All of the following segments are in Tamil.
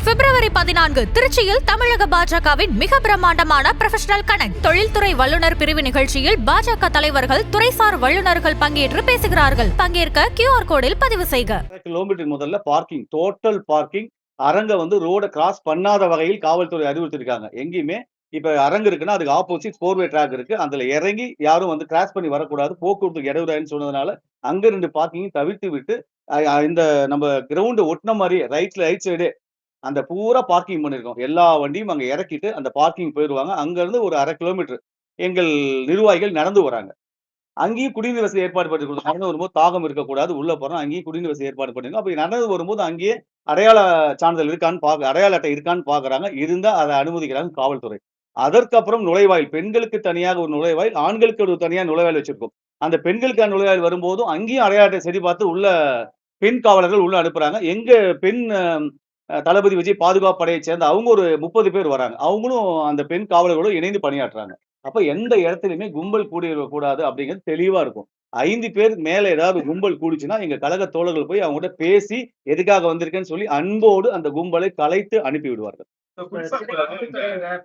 பிப்ரவரி 14 திருச்சியில் தமிழக பாஜகவின் மிக பிரம்மாண்டமான ப்ரொஃபஷனல் கனெக்ட் தொழில்துறை வல்லுநர் பிரிவு நிகழ்ச்சியில் பாஜக தலைவர்கள் துறைசார் வல்லுநர்கள் பங்கேற்று பேசுகிறார்கள். பங்கேற்க QR கோடில் பதிவு செய்க. கிலோமீட்டர் முதல்ல பார்க்கிங், டோட்டல் பார்க்கிங். அரங்க ரோட கிராஸ் பண்ணாத வகையில் காவல்துறை அறிவுறுத்திருக்காங்க. எங்கேயுமே இப்ப அரங்கு இருக்குன்னா அதுக்கு ஆப்போசிட் 4-வே ட்ராக் இருக்கு. அதுல இறங்கி யாரும் கிராஸ் பண்ணி வரக்கூடாது, போக்குவரத்துக்கு இடையூறான்னு சொன்னதுனால அங்க 2 பார்க்கிங் தவிர்த்து விட்டு இந்த நம்ம கிரவுண்ட் ஒட்டின மாதிரி ரைட் சைடு அந்த பூரா பார்க்கிங் பண்ணிருக்கோம். எல்லா வண்டியும் அங்க இறக்கிட்டு அந்த பார்க்கிங் போயிடுவாங்க. அங்க இருந்து ஒரு 1/2 கிலோமீட்டர் எங்கள் நிர்வாகிகள் நடந்து வராங்க. அங்கேயும் குடிநீர் வசதி ஏற்பாடு பண்ணி கொடுத்தோம். நடந்து வரும்போது தாகம் இருக்கக்கூடாது, உள்ள போறோம். அங்கேயும் குடிநீர் வசதி ஏற்பாடு பண்ணிருக்கோம். அப்படி நடந்து வரும்போது அங்கேயே அடையாள சான்றிதழ் இருக்கான்னு அடையாள அட்டை இருக்கான்னு பாக்குறாங்க. இருந்தா அதை அனுமதிக்கிறாங்க காவல்துறை. அதற்கப்புறம் நுழைவாயில், பெண்களுக்கு தனியாக ஒரு நுழைவாயில், ஆண்களுக்கு ஒரு தனியா நுழைவாயில் வச்சிருக்கோம். அந்த பெண்களுக்கான நுழைவாயில் வரும்போதும் அங்கேயும் அடையாள அட்டை சரி பார்த்து உள்ள பெண் காவலர்கள் உள்ள அனுப்புறாங்க. எங்க பெண் தளபதி விஜய் பாதுகாப்பு படையை சேர்ந்த அவங்க ஒரு 30 பேர் வராங்க. அவங்களும் அந்த பெண் காவலர்களோடு இணைந்து பணியாற்றுறாங்க. அப்ப எந்த இடத்துலயுமே கும்பல் கூடிடக்கூடாது அப்படிங்கிறது தெளிவா இருக்கும். 5 பேர் மேல ஏதாவது கும்பல் கூடிச்சுன்னா எங்க கழக தோழர்கள் போய் அவங்க கிட்ட பேசி எதுக்காக வந்திருக்கேன்னு சொல்லி அன்போடு அந்த கும்பலை கலைத்து அனுப்பி விடுவார்கள்.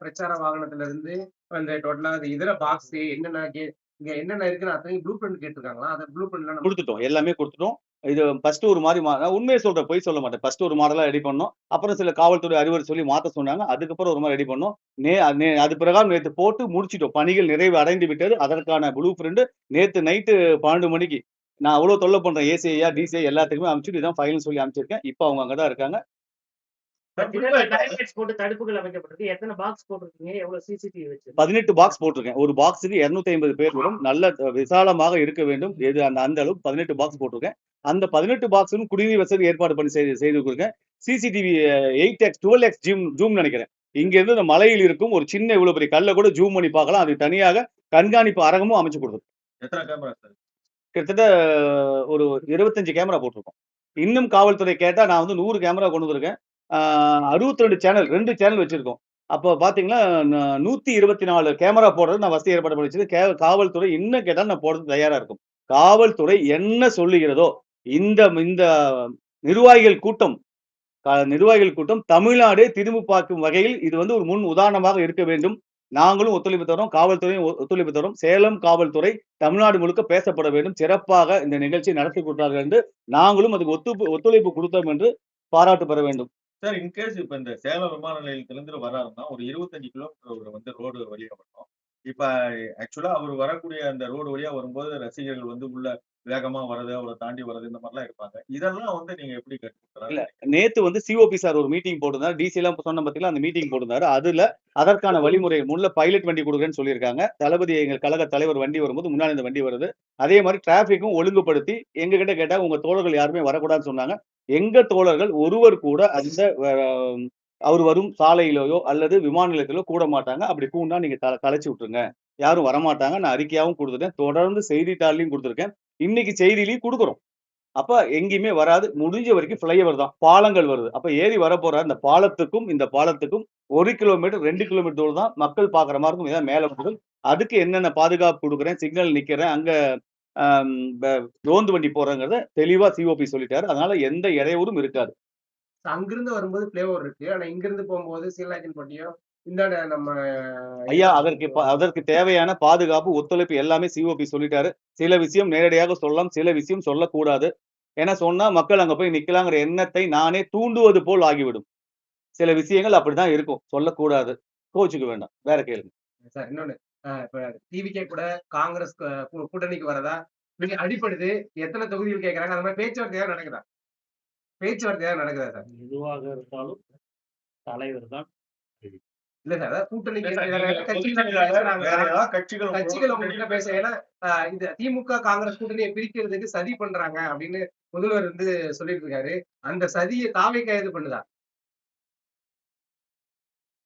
பிரச்சார வாகனத்துல இருந்து அந்த டோட்டலா இதர பாக்ஸ் என்னென்ன இங்க என்னென்ன இருக்குன்னு அத்தனையும் ப்ளூ பிரிண்ட் கேட்டிருக்காங்களா? அந்த ப்ளூ பிரிண்ட்லாம் கொடுத்துட்டோம், எல்லாமே கொடுத்துட்டோம். இது ஃபர்ஸ்ட் ஒரு மாதிரி உண்மையை சொல்றேன், பொய் சொல்ல மாட்டேன். ஃபர்ஸ்ட் ஒரு மாடலா ரெடி பண்ணோம். அப்புறம் சில காவல்துறை அறிவுரை சொல்லி மாத்த சொன்னாங்க. அதுக்கப்புறம் ஒரு மாதிரி ரெடி பண்ணோம். அது பிரகாரம் நேற்று போட்டு முடிச்சிட்டோம். பணிகள் நிறைவு அடைந்து விட்டது. அதற்கான ப்ளூ பிரிண்ட் நேற்று நைட்டு 12 மணிக்கு நான் அவ்வளவு தொல்லை பண்றேன். ஏசிஐயா டிசிஐ எல்லாத்துக்குமே அனுப்பிச்சுட்டு இதான் ஃபைனல் சொல்லி அனுப்பிச்சிருக்கேன். இப்போ அவங்க அங்கதான் இருக்காங்க. தடுப்புகள் அமைக்கப்பட்டிருக்கு. எத்தனை பாக்ஸ் போட்டிருக்கீங்க? எவ்வளவு சிசிடிவி வச்சு? 18 பாக்ஸ் போட்டிருக்கேன். ஒரு பாக்ஸுக்கு 250 பேர் வரும். நல்ல விசாலமாக இருக்க வேண்டும். அந்த அளவுக்கு 18 பாக்ஸ் போட்டிருக்கேன். அந்த 18 பாக்ஸும் குடிநீர் வசதி ஏற்பாடு பண்ணி செய்து கொடுக்கேன். சிசிடிவி 8x 12x ஜூம் நினைக்கிறேன். இங்க இருந்து இந்த மலையில் இருக்கும் ஒரு சின்ன இவ்வளவு பெரிய கல்ல கூட ஜூம் பண்ணி பார்க்கலாம். அது தனியாக கண்காணிப்பு அரங்கமும் அமைச்சு கொடுத்துருக்கோம். எத்தனை கேமரா சார்? கிட்டத்தட்ட ஒரு 25 கேமரா போட்டிருக்கோம். இன்னும் காவல்துறை கேட்டா நான் 100 கேமரா கொண்டு வந்திருக்கேன். 62 சேனல், 2 சேனல் வச்சிருக்கோம். அப்போ பாத்தீங்கன்னா 124 கேமரா போடுறது நான் வசதி ஏற்பாடு பண்ணி வச்சிருக்கேன். காவல்துறை இன்னும் கேட்டாலும் நான் போடுறது தயாரா இருக்கும். காவல்துறை என்ன சொல்லுகிறதோ இந்த நிர்வாகிகள் கூட்டம் தமிழ்நாடே திரும்பி பார்க்கும் வகையில் இது ஒரு முன் உதாரணமாக இருக்க வேண்டும். நாங்களும் ஒத்துழைப்பு தரோம், காவல்துறையும் ஒத்துழைப்பு தரோம். சேலம் காவல்துறை தமிழ்நாடு முழுக்க பேசப்பட வேண்டும். சிறப்பாக இந்த நிகழ்ச்சி நடத்தி கொடுத்தார்கள் என்று நாங்களும் அதுக்கு ஒத்துழைப்பு கொடுத்தோம் என்று பாராட்டு பெற வேண்டும். சார், இன்கேஸ் இப்ப இந்த சேலம் விமான நிலையத்திலிருந்து வராருன்னா ஒரு 25 கிலோமீட்டர் ரோடு வழியா வரணும். இப்ப ஆக்சுவலா அவர் வரக்கூடிய அந்த ரோடு வழியா வரும்போது ரசிகர்கள் உள்ள வேகமா வர்றது, அவரை தாண்டி வர்றது, இந்த மாதிரிலாம் இருப்பாங்க. இதெல்லாம் நீங்க எப்படி இல்ல, நேத்து சிஓபி சார் ஒரு மீட்டிங் போட்டிருந்தாரு. டிசி எல்லாம் சொன்ன பத்தில அந்த மீட்டிங் போட்டிருந்தாரு. அதற்கான வழிமுறை முன்ன பைலட் வண்டி கொடுக்குறேன்னு சொல்லியிருக்காங்க. தளபதி எங்கள் கழக தலைவர் வண்டி வரும்போது முன்னாடி இந்த வண்டி வருது. அதே மாதிரி டிராபிக்கும் ஒழுங்குபடுத்தி எங்க கிட்ட கேட்டா உங்க தோழர்கள் யாருமே வரக்கூடாதுன்னு சொன்னாங்க. எங்க தோழர்கள் ஒருவர் கூட அந்த அவர் வரும் சாலையிலோ அல்லது விமான நிலையத்திலோ கூட மாட்டாங்க. அப்படி கூண்டா நீங்க கலைச்சு விட்டுருங்க, யாரும் வரமாட்டாங்க. நான் அறிக்கையாவும் கொடுத்துட்டேன், தொடர்ந்து செய்தித்தாள்லையும் கொடுத்துருக்கேன், இன்னைக்கு செய்தியிலையும் கொடுக்குறோம். அப்ப எங்கேயுமே வராது. முடிஞ்ச வரைக்கும் ஃபிளைஓவர் தான், பாலங்கள் வருது. அப்ப ஏறி வரப்போற அந்த பாலத்துக்கும் இந்த பாலத்துக்கும் 1 கிலோமீட்டர் 2 கிலோமீட்டர் தூரம் தான் மக்கள் பாக்குற மாதிரி இருக்கும். இதான் மேல போகுது. அதுக்கு என்னென்ன பாதுகாப்பு கொடுக்குறேன், சிக்னல் நிக்கிறேன், அங்க ரோந்து வண்டி போறேங்கிறத தெளிவா சிஓபி சொல்லிட்டாரு. அதனால எந்த இடையூறும் இருக்காது. அங்கிருந்து வரும்போது ஃபிளைஓவர் இருக்கு. ஆனா இங்கிருந்து போகும்போது சீலாஜன் பட்டியோ இந்த நம்ம ஐயா அதற்கு தேவையான பாதுகாப்பு ஒத்துழைப்பு எல்லாமே சிஓபி சொல்லிட்டாரு. சில விஷயம் நேரடியாக சொல்லலாம், சில விஷயம் சொல்லக்கூடாது. ஏன்னா சொன்னா மக்கள் அங்க போய் நிக்கலாங்கிற எண்ணத்தை நானே தூண்டுவது போல் ஆகிவிடும். சில விஷயங்கள் அப்படிதான் இருக்கும், சொல்லக்கூடாது. கோச்சுக்க வேண்டாம், வேற கேளுங்க சார். இன்னொன்னு, இப்ப டிவிகே கூட காங்கிரஸ் கூட்டணிக்கு வரதா நீங்க அடிப்படுது, எத்தனை தொகுதிகள் கேட்கறாங்க, அந்த மாதிரி பேச்சுவார்த்தையா நடக்குதா சார்? எதுவாக இருந்தாலும் தலைவர் தான். இல்ல சார், கூட்டணிக்கு கட்சிகள் உங்ககிட்ட பேச இந்த திமுக காங்கிரஸ் கூட்டணியை பிரிக்கிறதுக்கு சதி பண்றாங்க அப்படின்னு முதல்வர் சொல்லிட்டு இருக்காரு. அந்த சதியை தாவே கைது பண்ணுதா?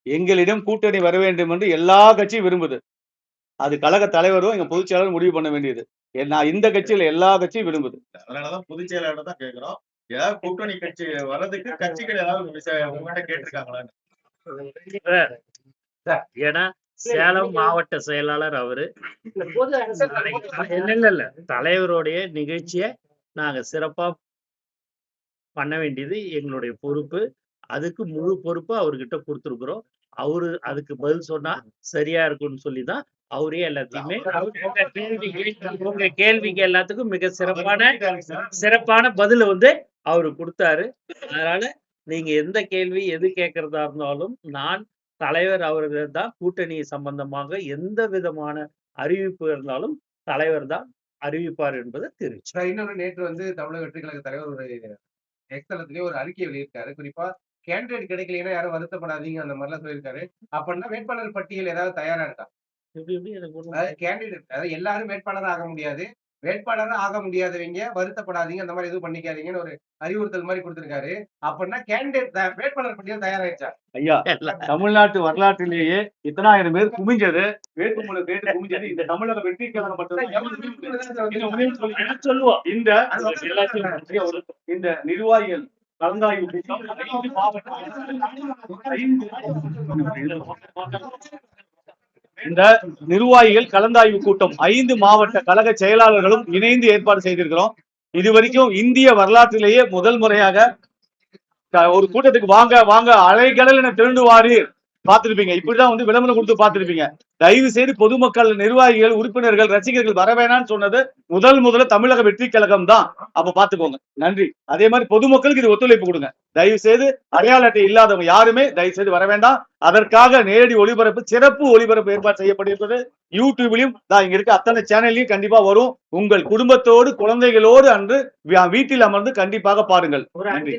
எங்களிடம் கூட்டணி வர வேண்டும் என்று எல்லா கட்சியும் விரும்புது. அது கழக தலைவரும் எங்க பொதுச் செயலாளர் முடிவு பண்ண வேண்டியது. நான் இந்த கட்சியில எல்லா கட்சியும் விரும்புது. அதனாலதான் பொதுச் செயலாளர் தான் கேட்கிறோம். ஏதாவது கூட்டணி கட்சி வர்றதுக்கு கட்சிகள் ஏதாவது கேட்டிருக்காங்களான்னு. ஏன்னா சேலம் மாவட்ட செயலாளர் அவரு. இல்ல தலைவருடைய நிகழ்ச்சியை நாங்க சிறப்பா பண்ண வேண்டியது எங்களுடைய பொறுப்பு. அதுக்கு முழு பொறுப்பு அவர்கிட்ட கொடுத்துருக்குறோம். அவரு அதுக்கு பதில் சொன்னா சரியா இருக்கும்னு சொல்லிதான் அவரே எல்லாத்தையுமே உங்க கேள்விக்கு எல்லாத்துக்கும் மிக சிறப்பான பதில வந்து அவரு கொடுத்தாரு. அதனால நீங்க எந்த கேள்வி எது கேட்கறதா இருந்தாலும் நான் தலைவர் அவர்கள் தான் கூட்டணி சம்பந்தமாக எந்த விதமான அறிவிப்பு இருந்தாலும் தலைவர் தான் அறிவிப்பார் என்பதை தெரிவிச்சு. இன்னொரு நேற்று வந்து தமிழக வெற்றி கழக தலைவர் ஒரு எக்ஸ்தலத்திலேயே ஒரு அறிக்கை வெளியிட்டாரு. குறிப்பா கேண்டிடேட் கிடைக்கலைன்னா யாரும் வருத்தப்படாதீங்க அந்த மாதிரிலாம் சொல்லியிருக்காரு. அப்படின்னா வேட்பாளர் பட்டியல் ஏதாவது தயாரா இருக்கா? அதாவது கேண்டிடேட், அதாவது எல்லாரும் வேட்பாளராக ஆக முடியாது, வேட்பாளராக ஆக முடியாதவங்க வருத்தப்படாதீங்க, அந்த மாதிரி எதுவும் பண்ணிக்காதீங்கன்னு ஒரு அறிவுறுத்தல் மாதிரி கொடுத்திருக்காரு. அப்படின்னா கேண்டிடேட் வேட்பாளர் பட்டியல் தயாராயிடுச்சா? ஐயா, தமிழ்நாட்டு வரலாற்றிலேயே இத்தனாயிரம் பேர் குமிஞ்சது, வேட்புமனு கேட்டு குமிஞ்சது இந்த தமிழக வெற்றி கழகம் மட்டும்தான் சொல்லுவோம். இந்த நிர்வாகிகள் கலந்தாய்வு கூட்டம் 5 இந்த நிர்வாகிகள் கலந்தாய்வு கூட்டம் 5 மாவட்ட கழக செயலாளர்களும் இணைந்து ஏற்பாடு செய்திருக்கிறோம். இதுவரைக்கும் இந்திய வரலாற்றிலேயே முதல் முறையாக ஒரு கூட்டத்துக்கு வாங்க அலைகடல் என திரண்டு வாரீர் பார்த்திருப்பீங்க. இப்படிதான் வந்து விளம்பரம் கொடுத்து பார்த்திருப்பீங்க. தயவு செய்து பொதுமக்கள், நிர்வாகிகள், உறுப்பினர்கள், ரசிகர்கள் வர வேணாம்னு சொன்னது முதல்ல தமிழக வெற்றி கழகம் தான். அப்ப பாத்துக்கோங்க. நன்றி. அதே மாதிரி பொதுமக்களுக்கு இது ஒத்துழைப்பு கொடுங்க. தயவு செய்து அடையாள அட்டை இல்லாதவங்க யாருமே தயவு செய்து வர வேண்டாம். அதற்காக நேரடி ஒளிபரப்பு, சிறப்பு ஒளிபரப்பு ஏற்பாடு செய்யப்பட்டிருக்கிறது. யூடியூப்லயும் இங்க இருக்க அத்தனை சேனல்லையும் கண்டிப்பா வரும். உங்கள் குடும்பத்தோடு குழந்தைகளோடு அன்று வீட்டில் அமர்ந்து கண்டிப்பாக பாருங்கள். நன்றி.